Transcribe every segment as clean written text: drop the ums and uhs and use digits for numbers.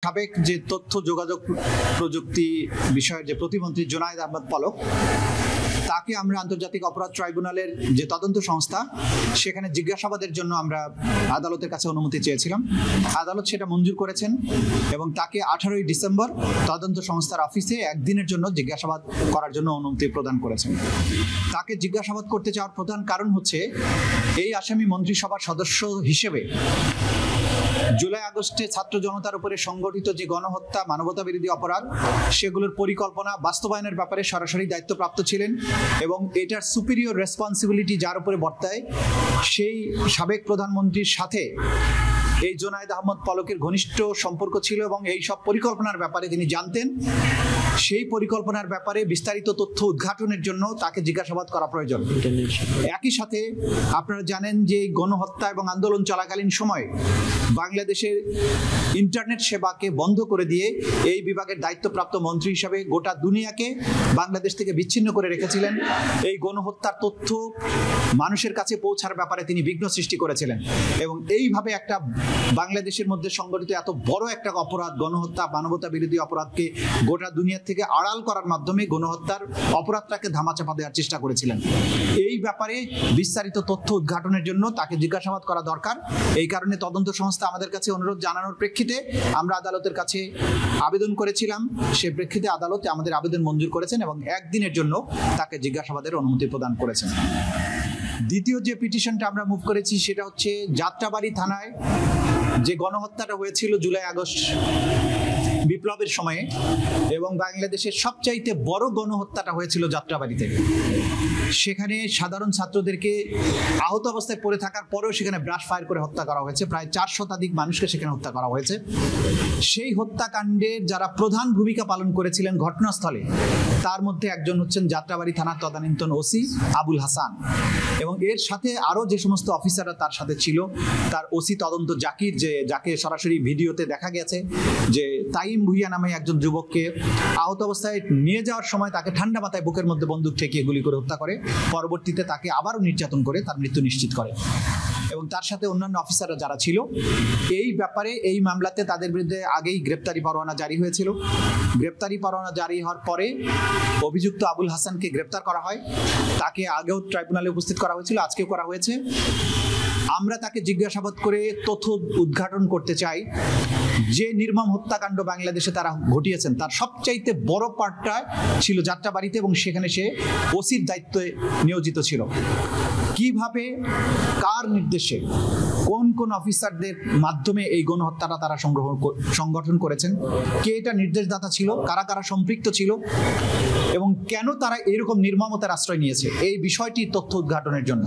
সাবেক যে তথ্য যোগাযোগ প্রযুক্তি বিষয়ের যে প্রতিমন্ত্রী জুনায়েদ আহমেদ পলক, তাকে আমরা আন্তর্জাতিক অপরাধ ট্রাইব্যুনালের যে তদন্ত সংস্থা সেখানে জিজ্ঞাসাবাদের জন্য আমরা আদালতের কাছে অনুমতি চেয়েছিলাম। আদালত সেটা মঞ্জুর করেছেন এবং তাকে 18ই ডিসেম্বর তদন্ত সংস্থার অফিসে একদিনের জন্য জিজ্ঞাসাবাদ করার জন্য অনুমতি প্রদান করেছেন। তাকে জিজ্ঞাসাবাদ করতে চাওয়ার প্রধান কারণ হচ্ছে এই আসামি মন্ত্রিসভার সদস্য হিসেবে জুলাই আগস্টে ছাত্র জনতার উপরে সংগঠিত যে গণহত্যা, মানবতা বিরোধী অপরাধ, সেগুলোর পরিকল্পনা বাস্তবায়নের ব্যাপারে সরাসরি দায়িত্বপ্রাপ্ত ছিলেন এবং এটার সুপিরিয়র রেসপন্সিবিলিটি যার উপরে বর্তায় সেই সাবেক প্রধানমন্ত্রীর সাথে এই জুনায়েদ আহমেদ পলকের ঘনিষ্ঠ সম্পর্ক ছিল এবং এই সব পরিকল্পনার ব্যাপারে তিনি জানতেন। সেই পরিকল্পনার ব্যাপারে বিস্তারিত তথ্য উদ্ঘাটনের জন্য তাকে জিজ্ঞাসাবাদ করা প্রয়োজন। একই সাথে আপনারা জানেন যে গণহত্যা এবং আন্দোলন চলাকালীন সময়ে বাংলাদেশের ইন্টারনেট সেবাকে বন্ধ করে দিয়ে এই বিভাগের দায়িত্বপ্রাপ্ত মন্ত্রী হিসাবে গোটা দুনিয়াকে বাংলাদেশ থেকে বিচ্ছিন্ন করে রেখেছিলেন। এই গণহত্যার তথ্য মানুষের কাছে পৌঁছার ব্যাপারে তিনি বিঘ্ন সৃষ্টি করেছিলেন এবং এইভাবে একটা বাংলাদেশের মধ্যে সংগঠিত এত বড় একটা অপরাধ, গণহত্যা, মানবতা বিরোধী অপরাধকে গোটা দুনিয়া থেকে আড়াল করার মাধ্যমে গণহত্যার অপরাধটাকে ধামাচাপা দেওয়ার চেষ্টা করেছিলেন। এই ব্যাপারে বিস্তারিত তথ্য উদ্ঘাটনের জন্য তাকে জিজ্ঞাসাবাদ করা দরকার। এই কারণে তদন্ত সংস্থা আমাদের কাছে অনুরোধ জানানোর প্রেক্ষিতে আমরা আদালতের কাছে আবেদন করেছিলাম। সে প্রেক্ষিতে আদালত আমাদের আবেদন মঞ্জুর করেছেন এবং একদিনের জন্য তাকে জিজ্ঞাসাবাদের অনুমতি প্রদান করেছেন। দ্বিতীয় যে পিটিশনটা আমরা মুভ করেছি সেটা হচ্ছে যাত্রাবাড়ি থানায় যে গণহত্যাটা হয়েছিল জুলাই আগস্ট বিপ্লবের সময়ে এবং বাংলাদেশের সবচাইতে বড় গণহত্যাটা হয়েছিল যাত্রাবাড়িতে। সেখানে সাধারণ ছাত্রদেরকে আহত অবস্থায় পড়ে থাকার পরেও সেখানে ব্রাশ ফায়ার করে হত্যা করা হয়েছে। প্রায় 4 শতাধিক মানুষকে সেখানে হত্যা করা হয়েছে। সেই হত্যাকাণ্ডের যারা প্রধান ভূমিকা পালন করেছিলেন ঘটনাস্থলে, তার মধ্যে একজন হচ্ছেন যাত্রাবাড়ি থানার তদানীন্তন ওসি আবুল হাসান এবং এর সাথে আরও যে সমস্ত অফিসাররা তার সাথে ছিল, তার ওসি তদন্ত জাকির, যাকে সরাসরি ভিডিওতে দেখা গেছে যে তাইম ভুইয়া নামে একজন যুবককে আহত অবস্থায় নিয়ে যাওয়ার সময় তাকে ঠান্ডা মাথায় বুকের মধ্যে বন্দুক ঠেকিয়ে গুলি করে হত্যা করে, পরবর্তীতে তাকে আবারও নির্যাতন করে তার মৃত্যু নিশ্চিত করে এবং তার সাথে অন্যান্য অফিসাররা যারা ছিল। এই ব্যাপারে এই মামলাতে তাদের বিরুদ্ধে আগেই গ্রেপ্তারি পরোয়ানা জারি হয়েছিল। গ্রেপ্তারি পরোয়ানা জারি হওয়ার পরে অভিযুক্ত আবুল হাসানকে গ্রেপ্তার করা হয়। তাকে আগেও ট্রাইব্যুনালে উপস্থিত করা হয়েছিল, আজকেও করা হয়েছে। আমরা তাকে জিজ্ঞাসাবাদ করে তথ্য উদ্ঘাটন করতে চাই যে নির্মম হত্যাকাণ্ড বাংলাদেশে তারা ঘটিয়েছেন তার সবচাইতে বড় পার্টটা ছিল যাত্রাবাড়িতে এবং সেখানে সে ওসির দায়িত্বে নিয়োজিত ছিল। কিভাবে, কার নির্দেশে, কোন কোন অফিসারদের মাধ্যমে এই গণহত্যাটা তারা সংগঠন করেছেন, কে এটা নির্দেশদাতা ছিল, কারা কারা সম্পৃক্ত ছিল এবং কেন তারা এরকম নির্মমতার আশ্রয় নিয়েছে, এই বিষয়টি তথ্য উদ্ঘাটনের জন্য।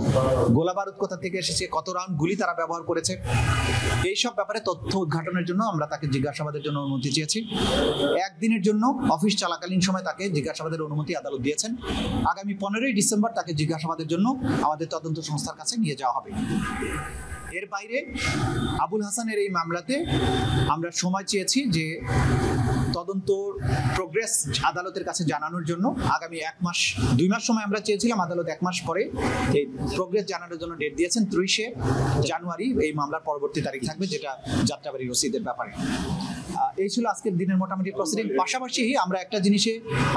গোলাবারুদ কোথা থেকে এসেছে, কত রাউন্ড গুলি তারা ব্যবহার করেছে, এইসব ব্যাপারে তথ্য উদ্ঘাটনের জন্য আমরা তাকে জিজ্ঞাসাবাদের জন্য অনুমতি চেয়েছি। একদিনের জন্য অফিস চলাকালীন সময় তাকে জিজ্ঞাসাবাদের অনুমতি আদালত দিয়েছেন। আগামী 15ই ডিসেম্বর তাকে জিজ্ঞাসাবাদের জন্য আমাদের তদন্ত সংস্থার কাছে নিয়ে যাওয়া হবে। এর বাইরে আবুল হাসানের এই মামলাতে আমরা সময় চেয়েছি যে তদন্ত প্রোগ্রেস আদালতের কাছে জানানোর জন্য। আগামী 2 মাস সময় আমরা চেয়েছিলাম, আদালত 1 মাস পরে এই প্রোগ্রেস জানানোর জন্য ডেট দিয়েছেন। 30শে জানুয়ারি এই মামলার পরবর্তী তারিখ থাকবে, যেটা যাত্রাবাড়ি রসিদের ব্যাপারে। এই ছিল আজকের দিনের মোটামুটি প্রসিডিং। পাশাপাশি আমরা একটা জিনিসে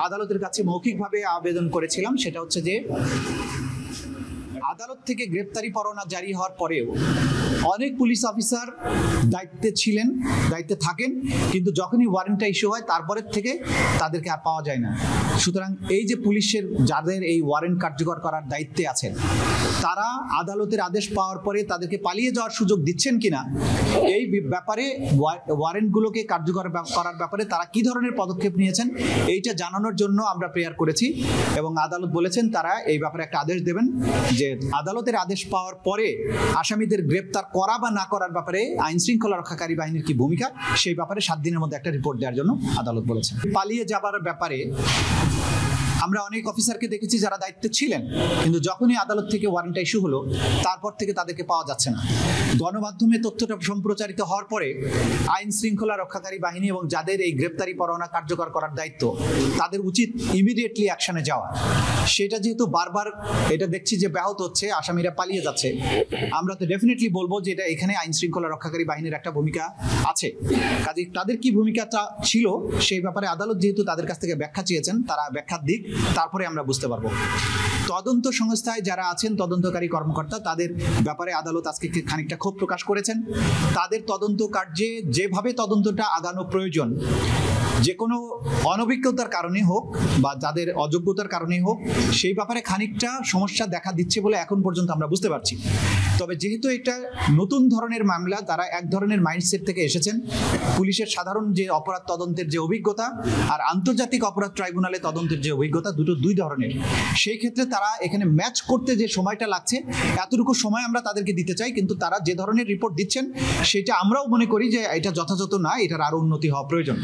আদালতের কাছে মৌখিকভাবে আবেদন করেছিলাম, সেটা হচ্ছে যে আদালত থেকে গ্রেপ্তারি পরোয়ানা জারি হওয়ার পরেও অনেক পুলিশ অফিসার দায়িত্বে থাকেন, কিন্তু যখনই ওয়ারেন্টটা ইস্যু হয় তারপরের থেকে তাদেরকে আর পাওয়া যায় না। সুতরাং এই যে পুলিশের যাদের এই ওয়ারেন্ট কার্যকর করার দায়িত্বে আছেন, তারা আদালতের আদেশ পাওয়ার পরে তাদেরকে পালিয়ে যাওয়ার সুযোগ দিচ্ছেন কিনা, এই ব্যাপারে ওয়ারেন্টগুলোকে কার্যকর করার ব্যাপারে তারা কি ধরনের পদক্ষেপ নিয়েছেন এইটা জানানোর জন্য আমরা প্রেয়ার করেছি এবং আদালত বলেছেন তারা এই ব্যাপারে একটা আদেশ দেবেন যে আদালতের আদেশ পাওয়ার পরে আসামিদের গ্রেপ্তার করা বা না করার ব্যাপারে আইন শৃঙ্খলা রক্ষাকারী বাহিনীর কি ভূমিকা, সেই ব্যাপারে 7 দিনের মধ্যে একটা রিপোর্ট দেওয়ার জন্য আদালত বলেছেন। পালিয়ে যাবার ব্যাপারে আমরা অনেক অফিসারকে দেখেছি যারা দায়িত্বে ছিলেন, কিন্তু যখনই আদালত থেকে ওয়ারেন্ট ইস্যু হলো তারপর থেকে তাদেরকে পাওয়া যাচ্ছে না। গণমাধ্যমে তথ্যটা সম্প্রচারিত হওয়ার পরে আইন শৃঙ্খলা রক্ষাকারী বাহিনী এবং যাদের এই গ্রেপ্তারি পরোয়ানা কার্যকর করার দায়িত্ব, তাদের উচিত ইমিডিয়েটলি অ্যাকশনে যাওয়া সেটা যেহেতু বারবার এটা দেখছি যে ব্যাহত হচ্ছে, আসামিরা পালিয়ে যাচ্ছে, আমরা তো ডেফিনেটলি বলবো যে এটা এখানে আইন শৃঙ্খলা রক্ষাকারী বাহিনীর একটা ভূমিকা আছে। কাজে তাদের কি ভূমিকাটা ছিল সেই ব্যাপারে আদালত যেহেতু তাদের কাছ থেকে ব্যাখ্যা চেয়েছেন, তারা ব্যাখ্যার দিক তারপরে আমরা বুঝতে পারবো। তদন্ত সংস্থায় যারা আছেন তদন্তকারী কর্মকর্তা, তাদের ব্যাপারে আদালত আজকে খানিকটা ক্ষোভ প্রকাশ করেছেন। তাদের তদন্ত কার্যে যেভাবে তদন্তটা আগানো প্রয়োজন, যে কোনো অনভিজ্ঞতার কারণে হোক বা যাদের অযোগ্যতার কারণে হোক, সেই ব্যাপারে খানিকটা সমস্যা দেখা দিচ্ছে বলে এখন পর্যন্ত আমরা বুঝতে পারছি। তবে যেহেতু এটা নতুন ধরনের মামলা, তারা এক ধরনের মাইন্ডসেট থেকে এসেছেন। পুলিশের সাধারণ যে অপরাধ তদন্তের যে অভিজ্ঞতা আর আন্তর্জাতিক অপরাধ ট্রাইব্যুনালে তদন্তের যে অভিজ্ঞতা, দুই ধরনের। সেই ক্ষেত্রে তারা এখানে ম্যাচ করতে যে সময়টা লাগছে, এতটুকু সময় আমরা তাদেরকে দিতে চাই, কিন্তু তারা যে ধরনের রিপোর্ট দিচ্ছেন সেটা আমরাও মনে করি যে এটা যথাযথ না, এটার আরো উন্নতি হওয়া প্রয়োজন।